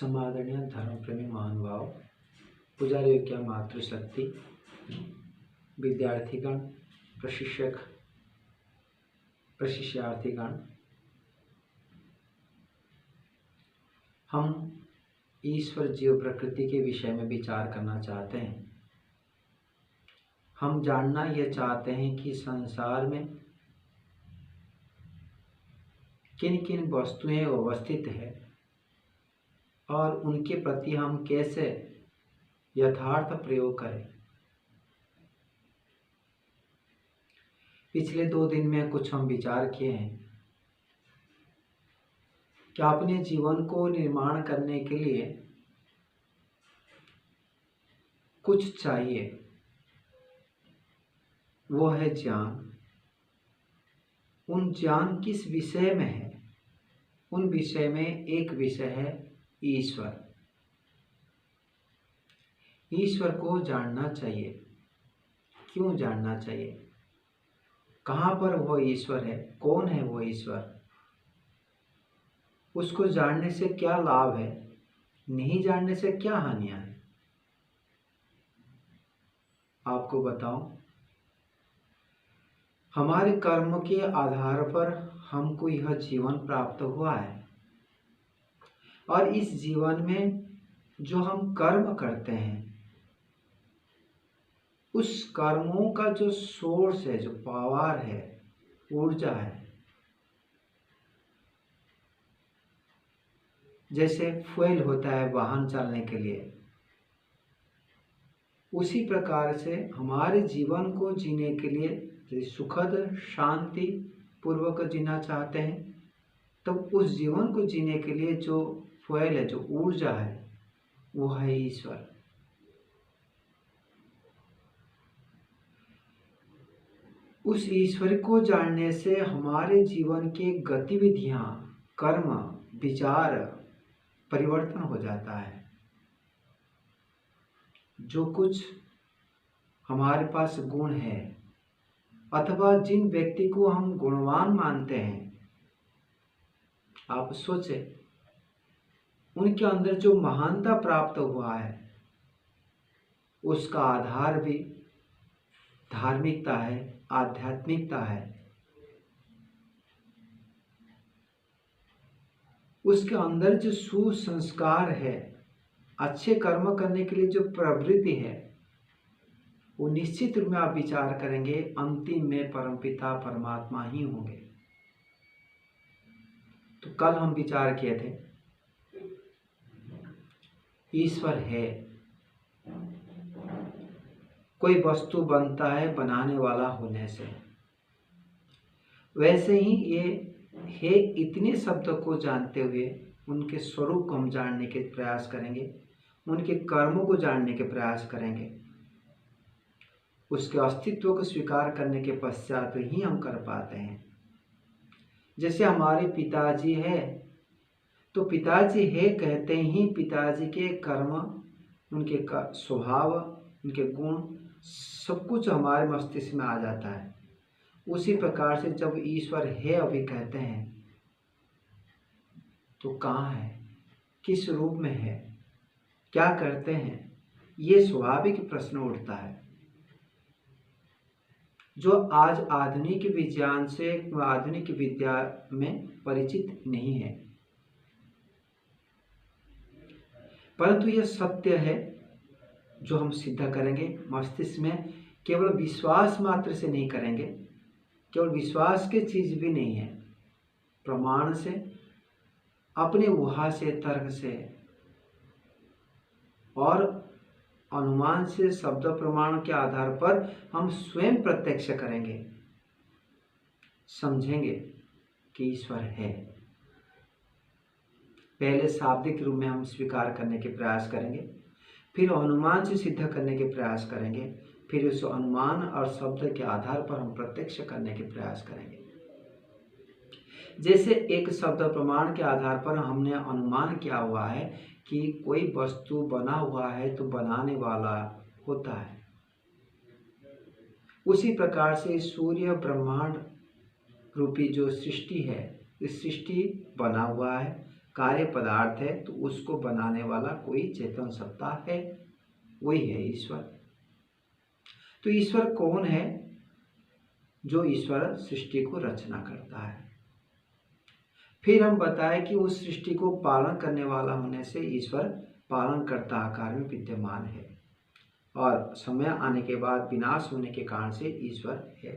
समादरणीय धर्म प्रेमी महानुभाव, पुजारी क्या मातृशक्ति, विद्यार्थीगण, प्रशिक्षार्थीगण, हम ईश्वर जीव प्रकृति के विषय में विचार करना चाहते हैं। हम जानना यह चाहते हैं कि संसार में किन किन वस्तुएं अवस्थित है और उनके प्रति हम कैसे यथार्थ प्रयोग करें। पिछले 2 दिन में कुछ हम विचार किए हैं कि अपने जीवन को निर्माण करने के लिए कुछ चाहिए, वो है ज्ञान। उन ज्ञान किस विषय में है? उन विषय में एक विषय है ईश्वर। ईश्वर को जानना चाहिए। क्यों जानना चाहिए? कहाँ पर वो ईश्वर है? कौन है वो ईश्वर? उसको जानने से क्या लाभ है? नहीं जानने से क्या हानियां है? आपको बताऊं, हमारे कर्म के आधार पर हमको यह जीवन प्राप्त हुआ है और इस जीवन में जो हम कर्म करते हैं, उस कर्मों का जो सोर्स है, जो पावर है, ऊर्जा है, जैसे फ्यूल होता है वाहन चलने के लिए, उसी प्रकार से हमारे जीवन को जीने के लिए यदि सुखद शांति पूर्वक जीना चाहते हैं, तब उस जीवन को जीने के लिए जो फ्यूल है, जो ऊर्जा है, वो है ईश्वर। उस ईश्वर को जानने से हमारे जीवन के गतिविधियां, कर्म, विचार परिवर्तन हो जाता है। जो कुछ हमारे पास गुण है अथवा जिन व्यक्ति को हम गुणवान मानते हैं, आप सोचें, उनके अंदर जो महानता प्राप्त हुआ है, उसका आधार भी धार्मिकता है, आध्यात्मिकता है। उसके अंदर जो सुसंस्कार है, अच्छे कर्म करने के लिए जो प्रवृत्ति है, वो निश्चित रूप में आप विचार करेंगे अंतिम में परमपिता परमात्मा ही होंगे। तो कल हम विचार किए थे ईश्वर है। कोई वस्तु बनता है बनाने वाला होने से, वैसे ही ये है। इतने शब्दों को जानते हुए उनके स्वरूप को हम जानने के प्रयास करेंगे, उनके कर्मों को जानने के प्रयास करेंगे, उसके अस्तित्व को स्वीकार करने के पश्चात ही हम कर पाते हैं। जैसे हमारे पिताजी है, तो पिताजी है कहते ही पिताजी के कर्म, उनके स्वभाव, उनके गुण, सब कुछ हमारे मस्तिष्क में आ जाता है। उसी प्रकार से जब ईश्वर है अभी कहते हैं, तो कहाँ है, किस रूप में है, क्या करते हैं, ये स्वाभाविक प्रश्न उठता है, जो आज आधुनिक विज्ञान से, आधुनिक विद्या में परिचित नहीं है। परंतु यह सत्य है जो हम सिद्ध करेंगे मस्तिष्क में। केवल विश्वास मात्र से नहीं करेंगे, केवल विश्वास की चीज भी नहीं है, प्रमाण से, अपने ऊहा से, तर्क से और अनुमान से, शब्द प्रमाण के आधार पर हम स्वयं प्रत्यक्ष करेंगे, समझेंगे कि ईश्वर है। पहले शाब्दिक रूप में हम स्वीकार करने के प्रयास करेंगे, फिर अनुमान से सिद्ध करने के प्रयास करेंगे, फिर उस अनुमान और शब्द के आधार पर हम प्रत्यक्ष करने के प्रयास करेंगे। जैसे एक शब्द प्रमाण के आधार पर हमने अनुमान किया हुआ है कि कोई वस्तु बना हुआ है तो बनाने वाला होता है, उसी प्रकार से सूर्य ब्रह्मांड रूपी जो सृष्टि है, इस सृष्टि बना हुआ है, कार्य पदार्थ है तो उसको बनाने वाला कोई चेतन सत्ता है, वही है ईश्वर। तो ईश्वर कौन है? जो ईश्वर सृष्टि को रचना करता है। फिर हम बताएं कि उस सृष्टि को पालन करने वाला होने से ईश्वर पालनकर्ता आकार में विद्यमान है, और समय आने के बाद विनाश होने के कारण से ईश्वर है।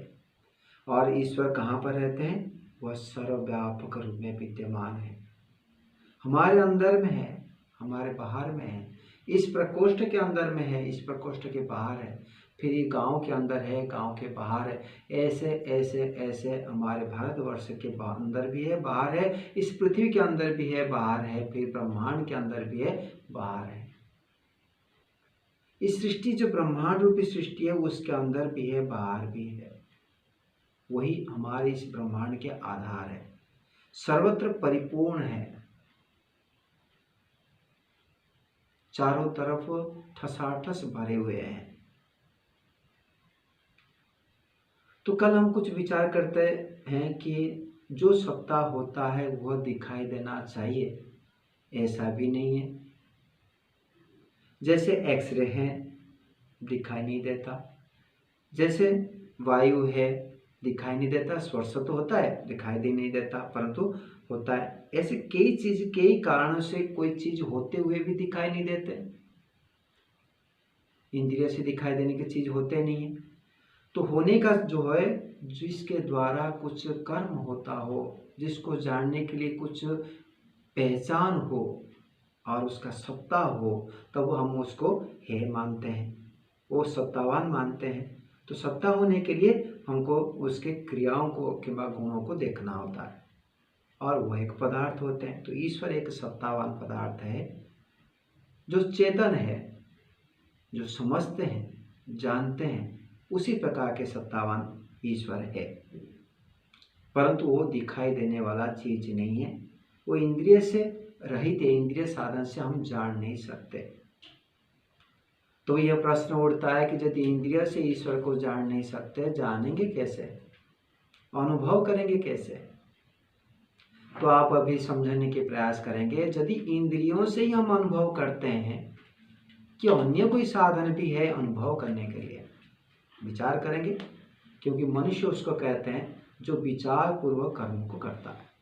और ईश्वर कहाँ पर रहते हैं? वह सर्वव्यापक रूप में विद्यमान है, हमारे अंदर में है, हमारे बाहर में है, इस प्रकोष्ठ के अंदर में है, इस प्रकोष्ठ के बाहर है, फिर ये गांव के अंदर है, गांव के बाहर है। ऐसे ऐसे ऐसे हमारे भारतवर्ष के अंदर भी है, बाहर है, इस पृथ्वी के अंदर भी है, बाहर है, फिर ब्रह्मांड के अंदर भी है, बाहर है। इस सृष्टि जो ब्रह्मांड रूपी सृष्टि है उसके अंदर भी है, बाहर भी है। वही हमारे इस ब्रह्मांड के आधार है, सर्वत्र परिपूर्ण है, चारों तरफ ठसाठस भरे हुए हैं। तो कल हम कुछ विचार करते हैं कि जो सत्ता होता है वह दिखाई देना चाहिए, ऐसा भी नहीं है। जैसे एक्सरे है, दिखाई नहीं देता, जैसे वायु है, दिखाई नहीं देता, स्पर्श तो होता है, दिखाई भी नहीं देता, परंतु होता है। ऐसे कई चीज, कई कारणों से कोई चीज होते हुए भी दिखाई नहीं देते, इंद्रिय से दिखाई देने की चीज होते नहीं है। तो होने का जो है, जिसके द्वारा कुछ कर्म होता हो, जिसको जानने के लिए कुछ पहचान हो और उसका सत्ता हो, तब हम उसको है मानते हैं, वो सत्तावान मानते हैं। तो सत्ता होने के लिए हमको उसके क्रियाओं को किंवा गुणों को देखना होता है, और वह एक पदार्थ होते हैं। तो ईश्वर एक सत्तावान पदार्थ है, जो चेतन है, जो समझते हैं, जानते हैं, उसी प्रकार के सत्तावान ईश्वर है। परंतु वो दिखाई देने वाला चीज नहीं है, वो इंद्रिय से रहित है, इंद्रिय साधन से हम जान नहीं सकते। तो यह प्रश्न उठता है कि यदि इंद्रिय से ईश्वर को जान नहीं सकते, जानेंगे कैसे, अनुभव करेंगे कैसे? तो आप अभी समझने के प्रयास करेंगे। यदि इंद्रियों से ही हम अनुभव करते हैं कि अन्य कोई साधन भी है अनुभव करने के लिए, विचार करेंगे, क्योंकि मनुष्य उसको कहते हैं जो विचार पूर्वक कर्म को करता है।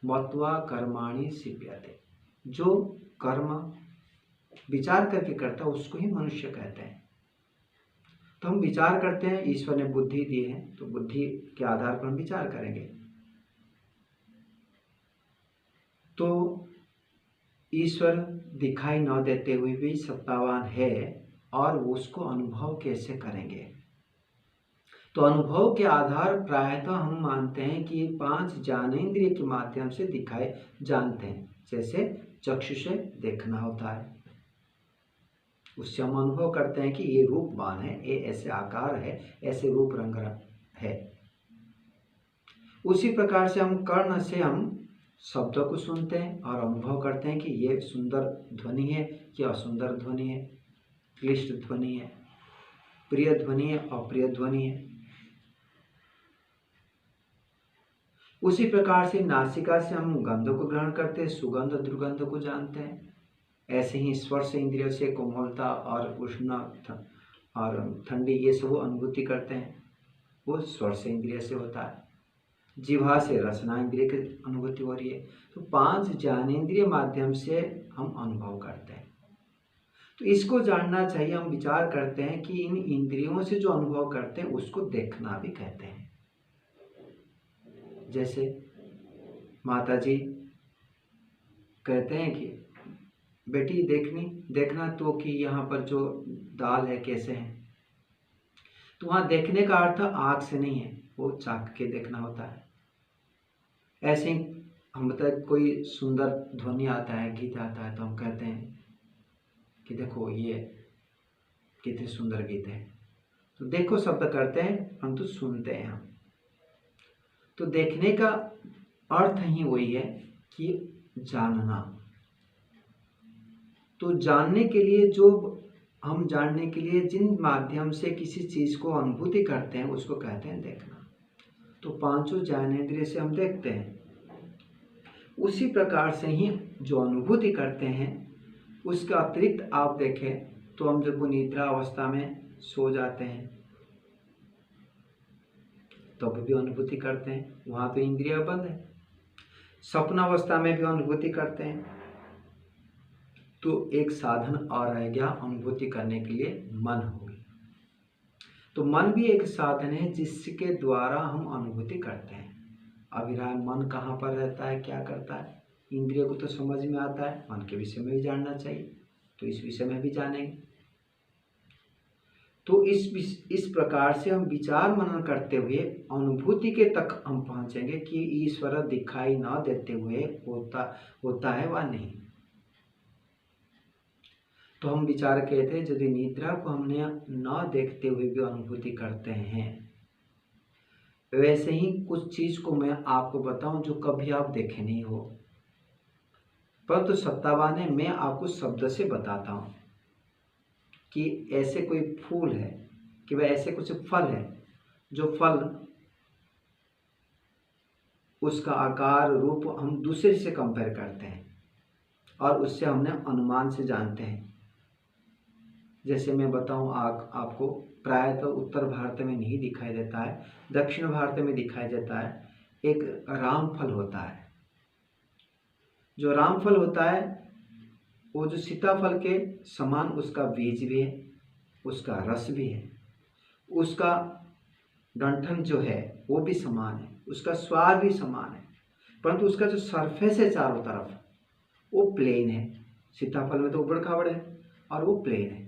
मत्वा कर्माणि सिद्ध्यते, जो कर्म विचार करके करता है उसको ही मनुष्य कहते हैं। तो हम विचार करते हैं, ईश्वर ने बुद्धि दी है, तो बुद्धि के आधार पर हम विचार करेंगे। तो ईश्वर दिखाई न देते हुए भी सत्तावान है, और उसको अनुभव कैसे करेंगे? तो अनुभव के आधार प्रायतः हम मानते हैं कि 5 ज्ञानेंद्रिय के माध्यम से दिखाए जानते हैं। जैसे चक्षु से देखना होता है, उससे हम अनुभव करते हैं कि ये रूपवान है, ये ऐसे आकार है, ऐसे रूप रंग है। उसी प्रकार से हम कर्ण से हम शब्दों को सुनते हैं और अनुभव करते हैं कि ये सुंदर ध्वनि है कि असुंदर ध्वनि है, क्लिष्ट ध्वनि है, प्रिय ध्वनि है, अप्रिय ध्वनि है। उसी प्रकार से नासिका से हम गंध को ग्रहण करते हैं, सुगंध दुर्गंध को जानते हैं। ऐसे ही स्पर्श इंद्रिय से कोमलता और उष्ण और ठंडी ये सब अनुभूति करते हैं, वो स्पर्श इंद्रिय से होता है। जिह्वा से रसना इंद्रिय की अनुभूति हो रही है। तो 5 ज्ञानेंद्रिय माध्यम से हम अनुभव करते हैं। तो इसको जानना चाहिए। हम विचार करते हैं कि इन इंद्रियों से जो अनुभव करते हैं उसको देखना भी कहते हैं। जैसे माता जी कहते हैं कि बेटी देखना तो कि यहाँ पर जो दाल है कैसे है। तो वहाँ देखने का अर्थ आँख से नहीं है, वो चाख के देखना होता है। ऐसे ही हम बताए कोई सुंदर ध्वनि आता है, गीत आता है, तो हम कहते हैं कि देखो ये कितने सुंदर गीत है। तो देखो शब्द करते हैं परंतु सुनते हैं हम। तो देखने का अर्थ ही वही है कि जानना। तो जानने के लिए जो हम जानने के लिए जिन माध्यम से किसी चीज को अनुभूति करते हैं उसको कहते हैं देखना। तो 5 ज्ञानेंद्रिय से हम देखते हैं। उसी प्रकार से ही जो अनुभूति करते हैं उसका अतिरिक्त आप देखें तो हम जब निद्रा अवस्था में सो जाते हैं तब भी अनुभूति करते हैं, वहाँ तो इंद्रिय बंद है। स्वप्न अवस्था में भी अनुभूति करते हैं। तो एक साधन और रह गया अनुभूति करने के लिए मन होगी। तो मन भी एक साधन है जिसके द्वारा हम अनुभूति करते हैं। अभिराय मन कहाँ पर रहता है, क्या करता है, इंद्रिय को तो समझ में आता है, मन के विषय में भी जानना चाहिए, तो इस विषय में भी जानेंगे। तो इस प्रकार से हम विचार मनन करते हुए अनुभूति के तक हम पहुंचेंगे कि ईश्वर दिखाई न देते हुए होता है व नहीं। तो हम विचार किए थे यदि निद्रा को हमने न देखते हुए भी अनुभूति करते हैं, वैसे ही कुछ चीज को मैं आपको बताऊं जो कभी आप देखे नहीं हो, परंतु सत्तावान है मैं आपको शब्द से बताता हूं कि ऐसे कोई फूल है कि वह ऐसे कुछ फल है जो फल उसका आकार रूप हम दूसरे से कंपेयर करते हैं और उससे हमने अनुमान से जानते हैं। जैसे मैं बताऊं आपको प्रायतः तो उत्तर भारत में नहीं दिखाई देता है, दक्षिण भारत में दिखाई देता है। एक रामफल होता है, जो रामफल होता है वो जो सीताफल के समान उसका बीज भी है, उसका रस भी है, उसका डंठल जो है वो भी समान है, उसका स्वाद भी समान है, परंतु उसका जो सरफेस है चारों तरफ वो प्लेन है। सीताफल में तो उबड़ खाबड़ है और वो प्लेन है।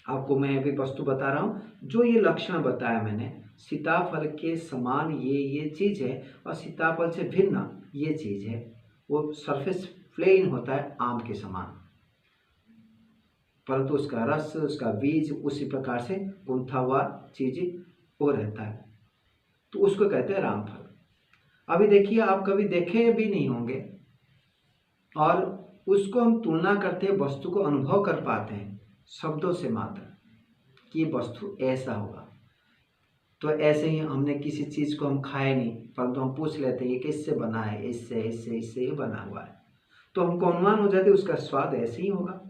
आपको मैं अभी वस्तु बता रहा हूँ, जो ये लक्षण बताया मैंने, सीताफल के समान ये चीज है और सीताफल से भिन्न ये चीज है। वो सरफेस प्लेन होता है आम के समान, परंतु उसका रस उसका बीज उसी प्रकार से गूंथा हुआ चीज वो रहता है, तो उसको कहते हैं रामफल। अभी देखिए आप कभी देखे भी नहीं होंगे और उसको हम तुलना करते हैं, वस्तु को अनुभव कर पाते हैं शब्दों से मात्र कि ये वस्तु ऐसा होगा। तो ऐसे ही हमने किसी चीज को हम खाए नहीं, परंतु हम पूछ लेते हैं ये किससे बना है, इससे इससे इससे ही बना हुआ है, तो हमको अनुमान हो जाता है उसका स्वाद ऐसे ही होगा।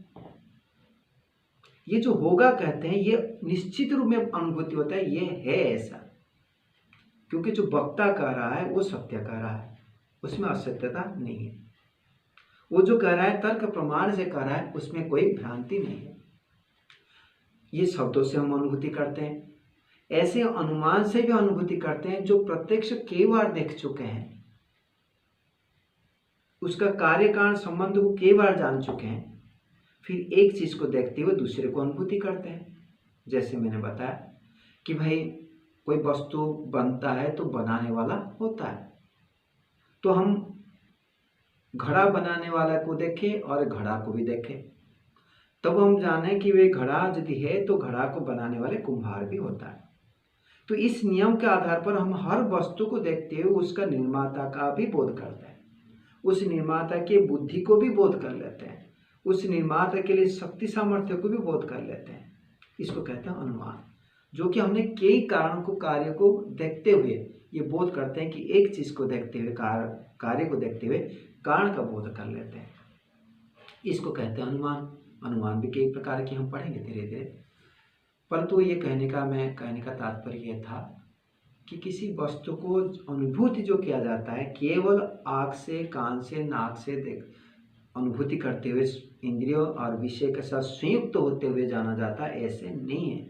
ये जो होगा कहते हैं ये निश्चित रूप में अनुभूति होता है, ये है ऐसा, क्योंकि जो वक्ता कह रहा है वो सत्य कह रहा है, उसमें असत्यता नहीं है। वो जो कह रहा है तर्क प्रमाण से कह रहा है, उसमें कोई भ्रांति नहीं है। ये शब्दों से हम अनुभूति करते हैं, ऐसे अनुमान से भी अनुभूति करते हैं। जो प्रत्यक्ष कई बार देख चुके हैं, उसका कार्य कारण संबंध को कई बार जान चुके हैं, फिर एक चीज को देखते हुए दूसरे को अनुभूति करते हैं। जैसे मैंने बताया कि भाई कोई वस्तु बनता है तो बनाने वाला होता है, तो हम घड़ा बनाने वाला को देखें और घड़ा को भी देखें, तब हम जाने कि वे घड़ा यदि है तो घड़ा को बनाने वाले कुम्हार भी होता है। तो इस नियम के आधार पर हम हर वस्तु को देखते हुए उसका निर्माता का भी बोध करते हैं, उस निर्माता के बुद्धि को भी बोध कर लेते हैं, उस निर्माता के लिए शक्ति सामर्थ्य को भी बोध कर लेते हैं। इसको कहते हैं अनुमान, जो कि हमने कई कारण को कार्य को देखते हुए ये बोध करते हैं कि एक चीज को देखते हुए कार्य को देखते हुए कारण का बोध कर लेते हैं। इसको कहते हैं अनुमान। अनुमान भी कई प्रकार के हम पढ़ेंगे धीरे धीरे, परंतु ये कहने का तात्पर्य यह था कि किसी वस्तु को अनुभूति जो किया जाता है केवल आँख से कान से नाक से अनुभूति करते हुए इंद्रियों और विषय के साथ संयुक्त होते हुए जाना जाता है, ऐसे नहीं है।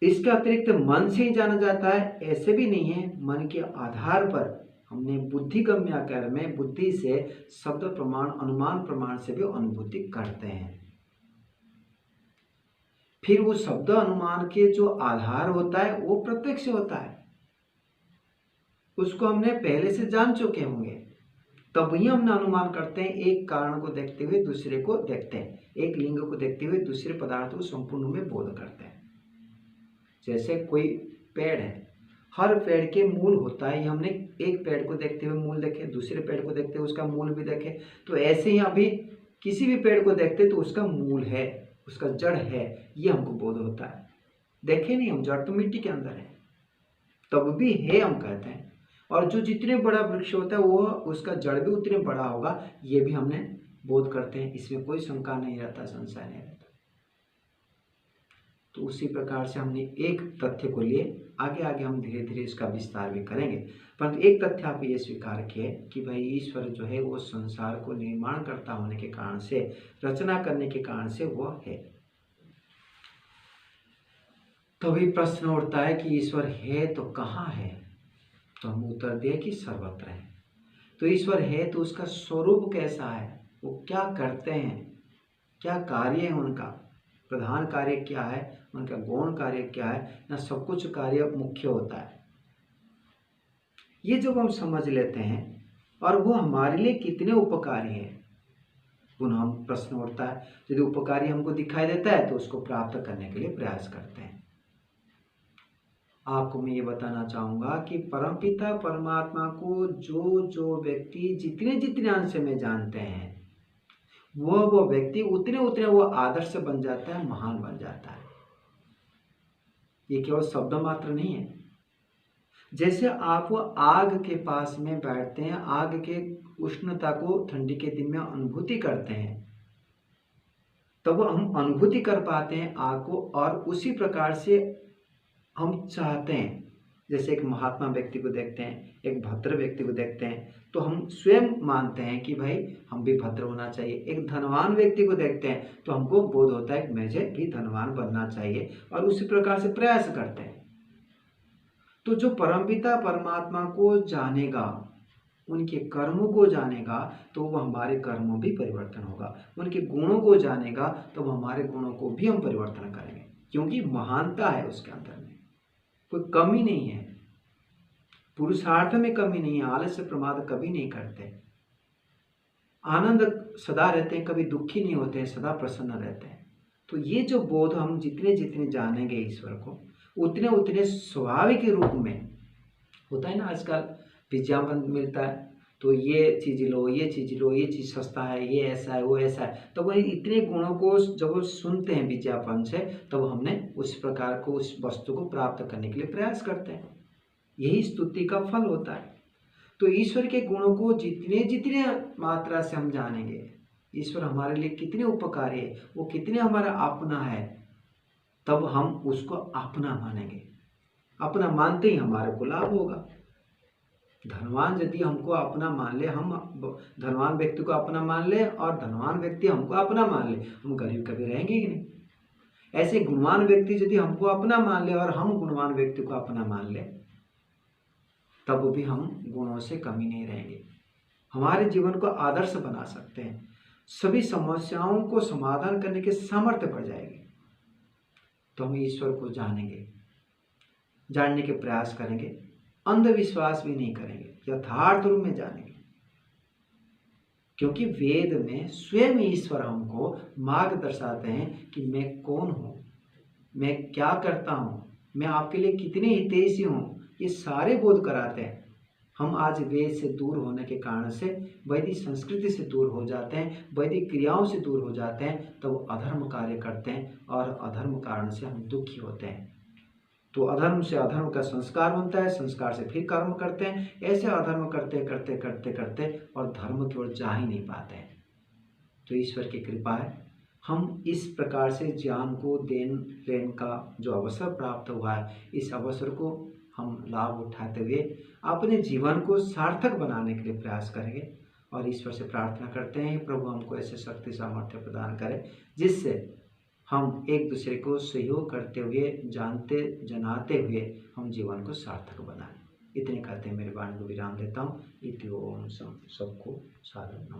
इसके अतिरिक्त मन से ही जाना जाता है, ऐसे भी नहीं है। मन के आधार पर हमने बुद्धिगम्य आकार में बुद्धि से शब्द प्रमाण अनुमान प्रमाण से भी अनुभूति करते हैं। फिर वो शब्द अनुमान के जो आधार होता है वो प्रत्यक्ष होता है, उसको हमने पहले से जान चुके होंगे, तभी हम अनुमान करते हैं। एक कारण को देखते हुए दूसरे को देखते हैं, एक लिंग को देखते हुए दूसरे पदार्थ को संपूर्ण में बोध करते हैं। जैसे कोई पेड़ है, हर पेड़ के मूल होता है, हमने एक पेड़ को देखते हुए मूल देखे, दूसरे पेड़ को देखते हुए उसका मूल भी देखे, तो ऐसे ही अभी किसी भी पेड़ को देखते तो उसका मूल है, उसका जड़ है, ये हमको बोध होता है। देखे नहीं हम, जड़ तो मिट्टी के अंदर है, तब भी है हम कहते हैं। और जो जितने बड़ा वृक्ष होता है वो उसका जड़ भी उतने बड़ा होगा, ये भी हमने बोध करते हैं। इसमें कोई शंका नहीं रहता, संशय नहीं रहता। तो उसी प्रकार से हमने एक तथ्य को लिए, आगे आगे हम धीरे धीरे इसका विस्तार भी करेंगे। परंतु एक तथ्य आप ये स्वीकार किए कि भाई ईश्वर जो है वो संसार को निर्माण करता होने के कारण से, रचना करने के कारण से वो है। तो भी प्रश्न उठता है कि ईश्वर है तो कहाँ है? तो हम उत्तर दिए कि सर्वत्र है। तो ईश्वर है तो उसका स्वरूप कैसा है, वो क्या करते हैं, क्या कार्य है उनका, प्रधान कार्य क्या है, उनका गौण कार्य क्या है, ना सब कुछ कार्य मुख्य होता है। ये जब हम समझ लेते हैं और वो हमारे लिए कितने उपकारी है, पुनः हम प्रश्न उठता है, यदि उपकारी हमको दिखाई देता है तो उसको प्राप्त करने के लिए प्रयास करते हैं। आपको मैं ये बताना चाहूँगा कि परमपिता परमात्मा को जो जो व्यक्ति जितने जितने अंश में जानते हैं, वो व्यक्ति उतने उतने वो आदर्श बन जाता है, महान बन जाता है। ये केवल शब्द मात्र नहीं है। जैसे आप वो आग के पास में बैठते हैं, आग के उष्णता को ठंडी के दिन में अनुभूति करते हैं, तब हम अनुभूति कर पाते हैं आग को। और उसी प्रकार से हम चाहते हैं, जैसे एक महात्मा व्यक्ति को देखते हैं, एक भद्र व्यक्ति को देखते हैं, तो हम स्वयं मानते हैं कि भाई हम भी भद्र होना चाहिए। एक धनवान व्यक्ति को देखते हैं तो हमको बोध होता है कि मुझे भी धनवान बनना चाहिए, और उसी प्रकार से प्रयास करते हैं। तो जो परमपिता परमात्मा को जानेगा, उनके कर्मों को जानेगा, तो वह हमारे कर्मों भी परिवर्तन होगा। उनके गुणों को जानेगा तो हमारे गुणों को भी हम परिवर्तन करेंगे, क्योंकि महानता है उसके अंदर में, कोई कमी नहीं है, पुरुषार्थ में कमी नहीं है। आलस्य प्रमाद कभी नहीं करते, आनंद सदा रहते हैं, कभी दुखी नहीं होते हैं, सदा प्रसन्न रहते हैं। तो ये जो बोध हम जितने जितने जानेंगे ईश्वर को, उतने उतने स्वाभाविक रूप में होता है ना। आजकल विज्ञापन मिलता है तो ये चीज़ लो, ये चीज़ लो, ये चीज़ सस्ता है, ये ऐसा है, वो ऐसा है। तो वही इतने गुणों को जब सुनते हैं विज्ञापन से, तब हमने उस प्रकार को, उस वस्तु को प्राप्त करने के लिए प्रयास करते हैं। यही स्तुति का फल होता है। तो ईश्वर के गुणों को जितने जितने मात्रा से हम जानेंगे, ईश्वर हमारे लिए कितने उपकारी है, वो कितने हमारा अपना है, तब हम उसको अपना मानेंगे। अपना मानते ही हमारे को लाभ होगा। धनवान यदि हमको अपना मान ले, हम धनवान व्यक्ति को अपना मान ले और धनवान व्यक्ति हमको अपना मान ले, हम गरीब कभी रहेंगे ही नहीं। ऐसे गुणवान व्यक्ति यदि हमको अपना मान ले और हम गुणवान व्यक्ति को अपना मान ले, तब भी हम गुणों से कमी नहीं रहेंगे। हमारे जीवन को आदर्श बना सकते हैं, सभी समस्याओं को समाधान करने के सामर्थ्य बढ़ जाएगी। तो हम ईश्वर को जानेंगे, जानने के प्रयास करेंगे, अंधविश्वास भी नहीं करेंगे, यथार्थ रूप में जानेंगे। क्योंकि वेद में स्वयं ईश्वर हमको मार्ग दर्शाते हैं कि मैं कौन हूँ, मैं क्या करता हूँ, मैं आपके लिए कितने हितैषी हूँ, ये सारे बोध कराते हैं। हम आज वेद से दूर होने के कारण से, वैदिक संस्कृति से दूर हो जाते हैं, वैदिक क्रियाओं से दूर हो जाते हैं, तो अधर्म कार्य करते हैं और अधर्म कारण से हम दुखी होते हैं। तो अधर्म से अधर्म का संस्कार बनता है, संस्कार से फिर कर्म करते हैं, ऐसे अधर्म करते करते करते करते और धर्म की ओर जा ही नहीं पाते हैं। तो ईश्वर की कृपा है, हम इस प्रकार से ज्ञान को देन लेन का जो अवसर प्राप्त हुआ है, इस अवसर को हम लाभ उठाते हुए अपने जीवन को सार्थक बनाने के लिए प्रयास करेंगे। और ईश्वर से प्रार्थना करते हैं प्रभु हमको ऐसे शक्ति सामर्थ्य प्रदान करें, जिससे हम एक दूसरे को सहयोग करते हुए, जानते जनाते हुए हम जीवन को सार्थक बनाएं। इतने कहते हैं मेरे वाणी को विराम देता हूँ। इति ओम। सबको साधन।